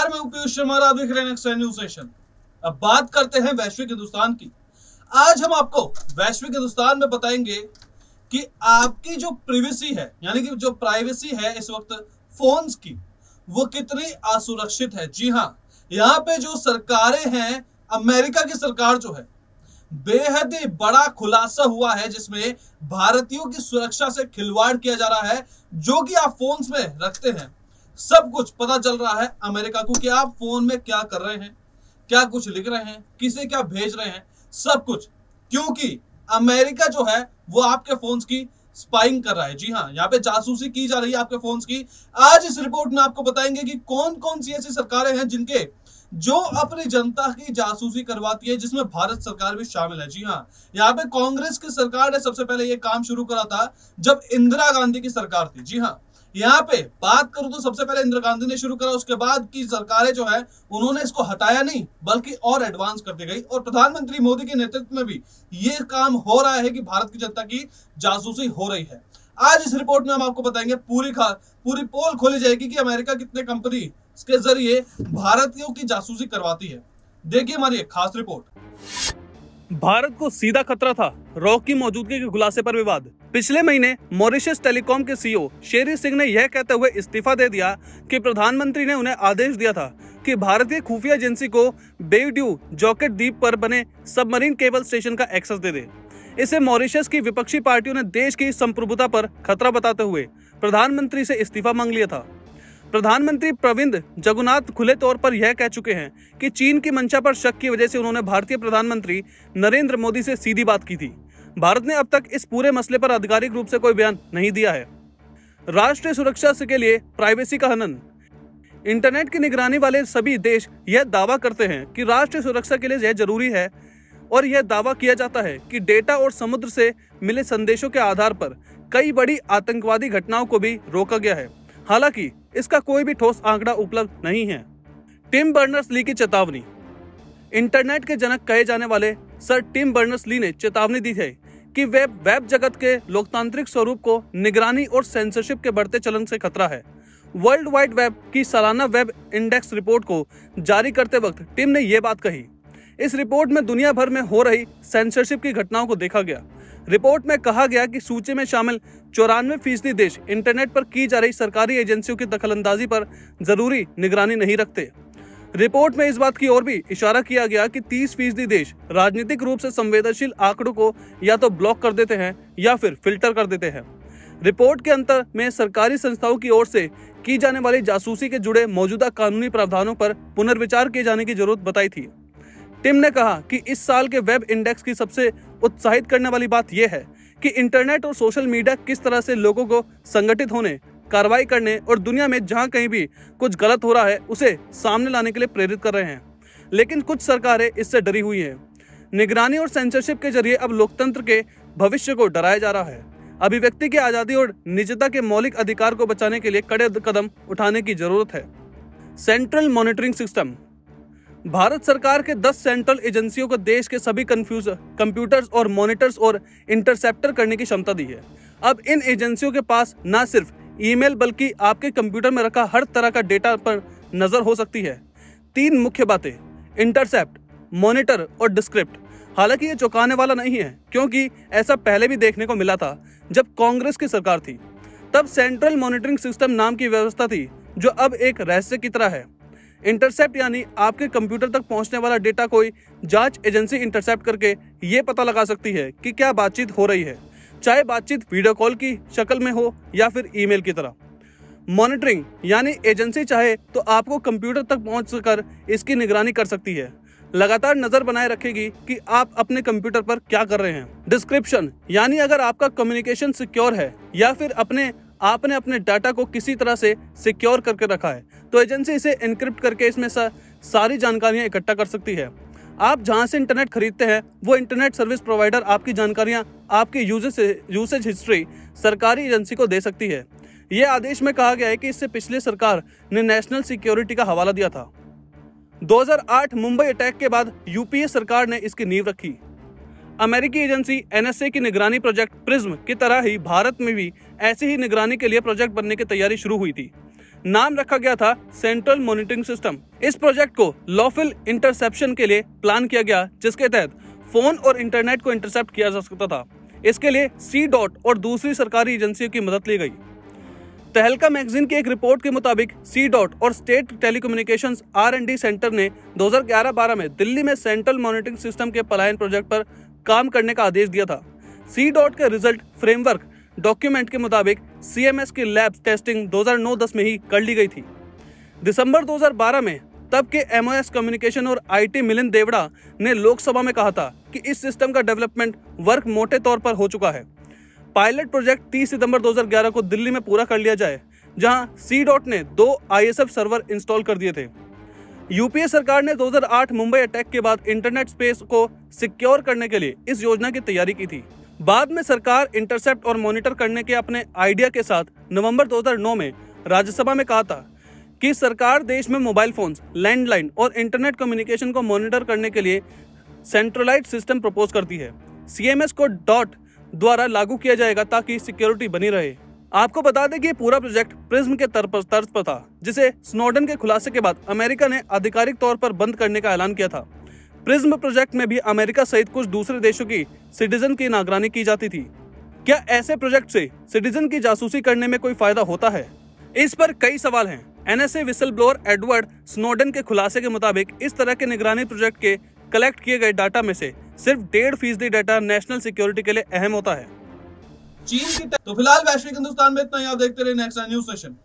नमस्कार, मैं पीयूष शर्मा, आप देख रहे हैं न्यूज सेशन। अब बात करते हैं वैश्विक हिंदुस्तान की। आज हम आपको वैश्विक हिंदुस्तान में बताएंगे कि आपकी जो प्रिवेसी है, यानी कि जो प्राइवेसी है इस वक्त फोन्स की, वो कितनी असुरक्षित है। जी हाँ, यहाँ पे जो सरकारें हैं, अमेरिका की सरकार जो है, बेहद ही बड़ा खुलासा हुआ है जिसमें भारतीयों की सुरक्षा से खिलवाड़ किया जा रहा है। जो कि आप फोन्स में रखते हैं, सब कुछ पता चल रहा है अमेरिका को कि आप फोन में क्या कर रहे हैं, क्या कुछ लिख रहे हैं, किसे क्या भेज रहे हैं, सब कुछ। क्योंकि अमेरिका जो है वो आपके फोन्स की स्पाइंग कर रहा है। जी हाँ, यहाँ पे जासूसी की जा रही है आपके फोन्स की। आज इस रिपोर्ट में आपको बताएंगे कि कौन कौन सी ऐसी सरकारें हैं जिनके जो अपनी जनता की जासूसी करवाती है, जिसमें भारत सरकार भी शामिल है। जी हाँ, यहाँ पे कांग्रेस की सरकार ने सबसे पहले ये काम शुरू करा था जब इंदिरा गांधी की सरकार थी। जी हाँ, यहाँ पे बात करूं तो सबसे पहले इंदिरा गांधी ने शुरू करा, उसके बाद की सरकारें जो है उन्होंने इसको हटाया नहीं बल्कि और एडवांस करती गई। और प्रधानमंत्री मोदी के नेतृत्व में भी ये काम हो रहा है कि भारत की जनता की जासूसी हो रही है। आज इस रिपोर्ट में हम आपको बताएंगे, पूरी पोल खोली जाएगी कि अमेरिका कितने कंपनी के जरिए भारतीयों की जासूसी करवाती है। देखिए हमारी एक खास रिपोर्ट। भारत को सीधा खतरा था, रॉक की मौजूदगी के खुलासे पर विवाद। पिछले महीने मॉरिशस टेलीकॉम के सीईओ शेरी सिंह ने यह कहते हुए इस्तीफा दे दिया कि प्रधानमंत्री ने उन्हें आदेश दिया था कि भारतीय खुफिया एजेंसी को बेवड्यू जॉकेट द्वीप पर बने सबमरीन केबल स्टेशन का एक्सेस दे दे। इसे मॉरिशस की विपक्षी पार्टियों ने देश की संप्रभुता पर खतरा बताते हुए प्रधानमंत्री से इस्तीफा मांग लिया था। प्रधानमंत्री प्रविंद जगन्नाथ खुले तौर पर यह कह चुके हैं कि चीन की मंशा पर शक की वजह से उन्होंने भारतीय प्रधानमंत्री नरेंद्र मोदी से सीधी बात की थी। भारत ने अब तक इस पूरे मसले पर आधिकारिक रूप से कोई बयान नहीं दिया है। राष्ट्रीय सुरक्षा के लिए प्राइवेसी का हनन। इंटरनेट की निगरानी वाले सभी देश यह दावा करते हैं कि राष्ट्रीय सुरक्षा के लिए यह जरूरी है, और यह दावा किया जाता है कि डेटा और समुद्र से मिले संदेशों के आधार पर कई बड़ी आतंकवादी घटनाओं को भी रोका गया है। हालांकि इसका कोई भी ठोस आंकड़ा उपलब्ध नहीं है। टिम बर्नर्स-ली की चेतावनी। इंटरनेट के जनक कहे जाने वाले सर टिम बर्नर्स-ली ने चेतावनी दी है कि वेब जगत के लोकतांत्रिक स्वरूप को निगरानी और सेंसरशिप के बढ़ते चलन से खतरा है। वर्ल्ड वाइड वेब की सालाना वेब इंडेक्स रिपोर्ट को जारी करते वक्त टिम ने यह बात कही। इस रिपोर्ट में दुनिया भर में हो रही सेंसरशिप की घटनाओं को देखा गया। रिपोर्ट में कहा गया कि सूची में शामिल 94% देश इंटरनेट पर की जा रही सरकारी एजेंसियों की दखलंदाजी पर जरूरी निगरानी नहीं रखते। रिपोर्ट में इस बात की ओर भी इशारा किया गया कि 30% देश राजनीतिक रूप से संवेदनशील आंकड़ों को या तो ब्लॉक कर देते हैं या फिर फिल्टर कर देते हैं। रिपोर्ट के अंत में सरकारी संस्थाओं की ओर से की जाने वाली जासूसी के जुड़े मौजूदा कानूनी प्रावधानों पर पुनर्विचार किए जाने की जरूरत बताई थी। टिम ने कहा कि इस साल के वेब इंडेक्स की सबसे उत्साहित करने वाली बात यह है कि इंटरनेट और सोशल मीडिया किस तरह से लोगों को संगठित होने, कार्रवाई करने और दुनिया में जहां कहीं भी कुछ गलत हो रहा है उसे सामने लाने के लिए प्रेरित कर रहे हैं। लेकिन कुछ सरकारें इससे डरी हुई हैं। निगरानी और सेंसरशिप के जरिए अब लोकतंत्र के भविष्य को डराया जा रहा है। अभिव्यक्ति की आज़ादी और निजता के मौलिक अधिकार को बचाने के लिए कड़े कदम उठाने की जरूरत है। Central monitoring system. भारत सरकार के 10 सेंट्रल एजेंसियों को देश के सभी कंप्यूटर्स और मॉनिटर्स और इंटरसेप्टर करने की क्षमता दी है। अब इन एजेंसियों के पास न सिर्फ ईमेल बल्कि आपके कंप्यूटर में रखा हर तरह का डेटा पर नजर हो सकती है। 3 मुख्य बातें, इंटरसेप्ट, मॉनिटर और डिस्क्रिप्ट। हालांकि ये चौंकाने वाला नहीं है, क्योंकि ऐसा पहले भी देखने को मिला था जब कांग्रेस की सरकार थी। तब सेंट्रल मॉनिटरिंग सिस्टम नाम की व्यवस्था थी जो अब एक रहस्य की तरह है। इंटरसेप्ट यानी आपके कंप्यूटर तक पहुंचने वाला डेटा कोई जांच एजेंसी इंटरसेप्ट करके ये पता लगा सकती है कि क्या बातचीत हो रही है, चाहे बातचीत वीडियो कॉल की शक्ल में हो या फिर ईमेल की तरह। मॉनिटरिंग यानी एजेंसी चाहे तो आपको कंप्यूटर तक पहुंचकर इसकी निगरानी कर सकती है, लगातार नजर बनाए रखेगी कि आप अपने कंप्यूटर पर क्या कर रहे हैं। डिस्क्रिप्शन यानी अगर आपका कम्युनिकेशन सिक्योर है या फिर आपने अपने डाटा को किसी तरह से सिक्योर करके रखा है तो एजेंसी इसे एनक्रिप्ट करके इसमें सारी जानकारियां इकट्ठा कर सकती है। आप जहां से इंटरनेट खरीदते हैं वो इंटरनेट सर्विस प्रोवाइडर आपकी जानकारियां, आपकी यूसेज हिस्ट्री सरकारी एजेंसी को दे सकती है। यह आदेश में कहा गया है कि इससे पिछले सरकार ने नेशनल सिक्योरिटी का हवाला दिया था। 2008 मुंबई अटैक के बाद यूपीए सरकार ने इसकी नींव रखी। अमेरिकी एजेंसी एनएसए की निगरानी प्रोजेक्ट प्रिज्म की तरह ही भारत में भी ऐसी ही निगरानी के लिए प्रोजेक्ट बनने की तैयारी शुरू हुई थी। नाम रखा गया था सेंट्रल मॉनिटरिंग सिस्टम। इस प्रोजेक्ट को लॉफुल इंटरसेप्शन के लिए प्लान किया गया, जिसके तहत फोन और इंटरनेट को इंटरसेप्ट किया जा सकता था। इसके लिए C-DOT और दूसरी सरकारी एजेंसियों की मदद ली गई। तहलका मैगजीन की एक रिपोर्ट के मुताबिक C-DOT और स्टेट टेलीकम्युनिकेशंस R&D सेंटर ने 2011-12 में दिल्ली में सेंट्रल मॉनिटरिंग सिस्टम के पलायन प्रोजेक्ट पर काम करने का आदेश दिया था। C-DOT के रिजल्ट फ्रेमवर्क डॉक्यूमेंट के मुताबिक CMS की लैब टेस्टिंग 2009-10 में ही कर ली गई थी। दिसंबर 2012 में तब के MOS कम्युनिकेशन और IT मिलिंद देवड़ा ने लोकसभा में कहा था कि इस सिस्टम का डेवलपमेंट वर्क मोटे तौर पर हो चुका है। पायलट प्रोजेक्ट 30 सितंबर 2011 को दिल्ली में पूरा कर लिया जाए, जहां C-DOT ने 2 ISF सर्वर इंस्टॉल कर दिए थे। यूपीए सरकार ने 2008 मुंबई अटैक के बाद इंटरनेट स्पेस को सिक्योर करने के लिए इस योजना की तैयारी की थी। बाद में सरकार इंटरसेप्ट और मॉनिटर करने के अपने आइडिया के साथ नवंबर 2009 में राज्यसभा में कहा था कि सरकार देश में मोबाइल फोन्स, लैंडलाइन और इंटरनेट कम्युनिकेशन को मॉनिटर करने के लिए सेंट्रलाइज्ड सिस्टम प्रपोज करती है। CMS को DOT द्वारा लागू किया जाएगा ताकि सिक्योरिटी बनी रहे। आपको बता दें कि ये पूरा प्रोजेक्ट प्रिज्म के तर्ज पर था, जिसे स्नोडन के खुलासे के बाद अमेरिका ने आधिकारिक तौर पर बंद करने का ऐलान किया था। प्रिज्म प्रोजेक्ट में भी अमेरिका सहित कुछ दूसरे देशों की सिटीजन की निगरानी की जाती थी। क्या ऐसे प्रोजेक्ट से सिटीजन की जासूसी करने में कोई फायदा होता है? इस पर कई सवाल हैं। NSA whistle blower Edward Snowden के खुलासे के मुताबिक इस तरह के निगरानी प्रोजेक्ट के कलेक्ट किए गए डाटा में से सिर्फ 1.5% डाटा नेशनल सिक्योरिटी के लिए अहम होता है। चीन की तो फिलहाल वैश्विक हिंदुस्तान में इतना ही। आप देखते रहे नेक्स्ट न्यूज सेशन।